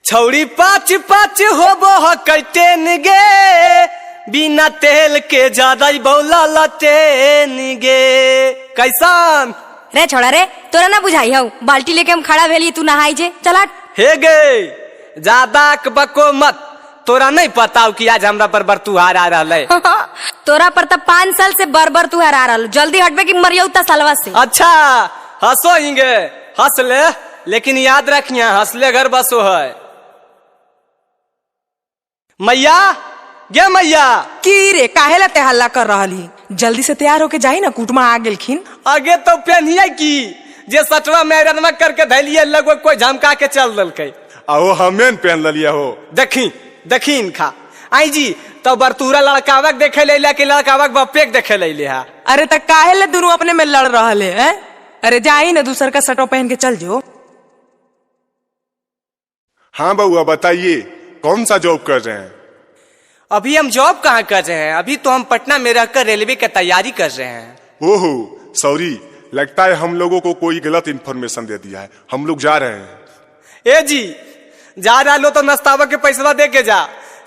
छौड़ी पाँच पाँच होबो हकटेन गे, बिना तेल के ज्यादा बौला लटेन गे। कैसन रे छोड़ा रे, तोरा ना बुझाई हूँ, बाल्टी लेके हम खड़ा भेली, तू नहाई जे चला। हे गे ज्यादा बको मत, तोरा नहीं पता कि आज हमरा पर बरतुहार आ रहा है। तोरा पर तब 5 साल से बर तू हरा रहा, जल्दी हटबे की मरियौता सालवा से। अच्छा हंसो हिंगे, हंस ले, लेकिन याद रखिया हंसले घर बसो है। मैया गे मैया। की रे काहे ला ते हल्ला कर रहली? जल्दी से तैयार होके जाई ना, कुटुमा आ गेलखिन। आगे तो पहनिए की जे सटवा में रनवा करके धैलिए, लगो कोई झमका के चल दलके। आओ हमें पहन लिया हो। देखी देखी खा आई जी तो बरतूरा लड़कावक देखे ले कि लड़कावक बपेक देखे ले हा। अरे त काहे ला दोनों अपने में लड़ रहले हैं? अरे जाई ना, दूसर का सटो पहन के चल जो। हाँ बउआ बताइए, कौन सा जॉब कर रहे हैं? अभी हम जॉब कहाँ कर रहे हैं, अभी तो हम पटना में रहकर रेलवे की तैयारी कर रहे हैं। ओहो सॉरी, लगता है हम लोगों को कोई गलत इन्फॉर्मेशन दे दिया है, हम लोग जा रहे हैं। ए जी जा रहा लो तो नाश्तावा के पैसा दे के जा,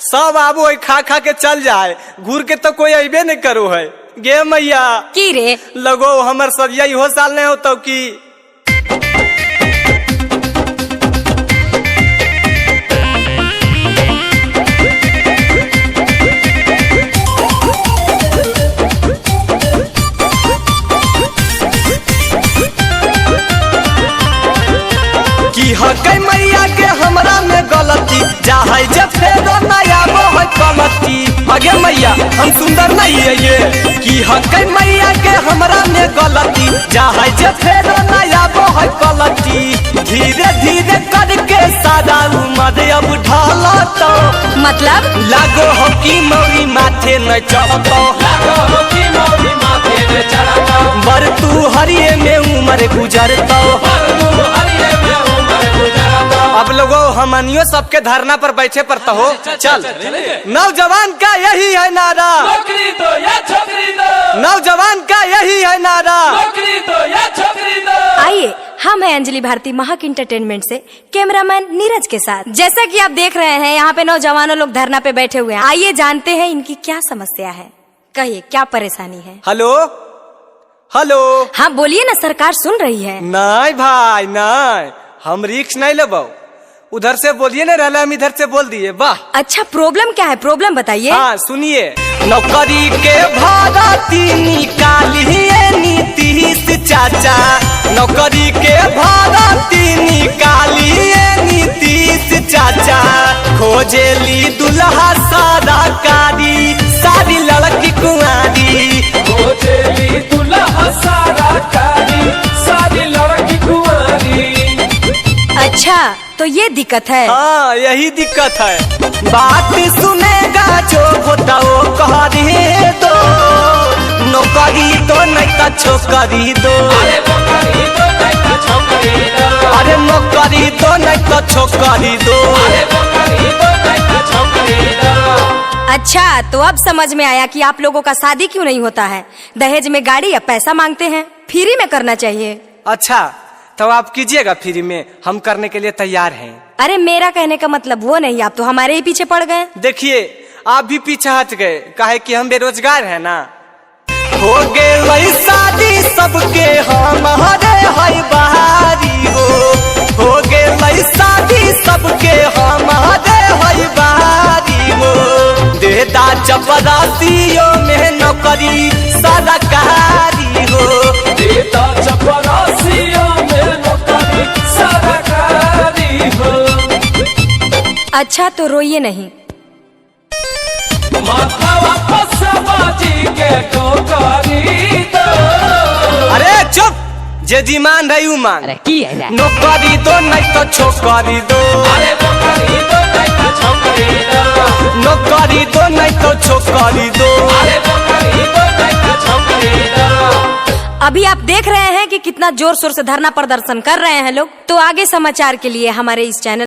सब आबो खा खा के चल जाए, घूर के तो कोई अबे नहीं करो है। गे मैया की रे लगो हमर सदिया हो साल नहीं होता की। हकै मैया के हमरा में गलती, चाहे जब फेर नया है कलती। अगे मैया हम सुंदर नहीं है ये, कि हकै मैया के हमरा में गलती, चाहे जब फेर नया है कलती। धीरे धीरे करके सारा उम्र अब ढाला तो मतलब लागो हो कि मौरी माथे न चढ़तो, लागो हो कि मौरी माथे न चढ़तो। बर तू हरिये में उम्र गुजरतो, अब लोगो हमनियो सबके धरना पर बैठे पड़ता हो। चल नौजवान का यही है नारा, नौकरी दो या छोकरी दो, नौजवान का यही है नारा, नौकरी दो या छोकरी दो। आइए हम हैं अंजलि भारती महक इंटरटेनमेंट से कैमरामैन नीरज के साथ। जैसा कि आप देख रहे हैं यहाँ पे नौजवानों लोग धरना पे बैठे हुए हैं। आइए जानते हैं इनकी क्या समस्या है, कहिए क्या परेशानी है। Hello hello. हाँ बोलिए ना, सरकार सुन रही है। नहीं भाई नहीं, हम रिक्स नहीं लेबो, उधर से बोलिए ना, रहला हम इधर से बोल दिए। वाह अच्छा प्रॉब्लम क्या है, प्रॉब्लम बताइए। हाँ सुनिए, नौकरी के भारती निकालिए नीतीश चाचा, नौकरी के भारती निकालिए नीतीश चाचा। खोजेली दुल्हा सरकारी, सारी लड़की कुंवारी, खोजेली दुल्हा सरकारी, सारी लड़की कुंवारी। अच्छा तो ये दिक्कत है। हाँ यही दिक्कत है। बात सुनेगा जो होता वो कह दो, नौकरी तो नहीं तो छोकरी दो, अरे नौकरी तो नहीं तो छोकरी दो, अरे नौकरी तो नहीं तो छोकरी दो, अरे नौकरी तो नहीं तो छोकरी दो। अच्छा तो अब समझ में आया कि आप लोगों का शादी क्यों नहीं होता है, दहेज में गाड़ी या पैसा मांगते हैं, फ्री में करना चाहिए। अच्छा तो आप कीजिएगा फ्री में, हम करने के लिए तैयार हैं। अरे मेरा कहने का मतलब वो नहीं, आप तो हमारे ही पीछे पड़ गए। देखिए आप भी पीछे हट गए, काहे कि हम बेरोजगार हैं ना। हो गए शादी सबके हमारे है बारी हो गए शादी सबके हमारे है बारी हो। देदा चपरासियों में नौकरी सरकारी हो, देदा चपरासियों में नौकरी सरकारी हो। अच्छा तो रोइए नहीं, माथावा पसवाजी के टोकरी दो। अरे चुप, जे डिमांड है मान। नौकरी दो नहीं तो छोकरी दो, अरे नौकरी तो नहीं तो छोकरी दो, नौकरी दो नहीं तो छोकरी दो, अरे नौकरी तो नहीं तो छोकरी दो। अभी आप देख रहे हैं कि कितना जोर शोर से धरना प्रदर्शन कर रहे हैं लोग। तो आगे समाचार के लिए हमारे इस चैनल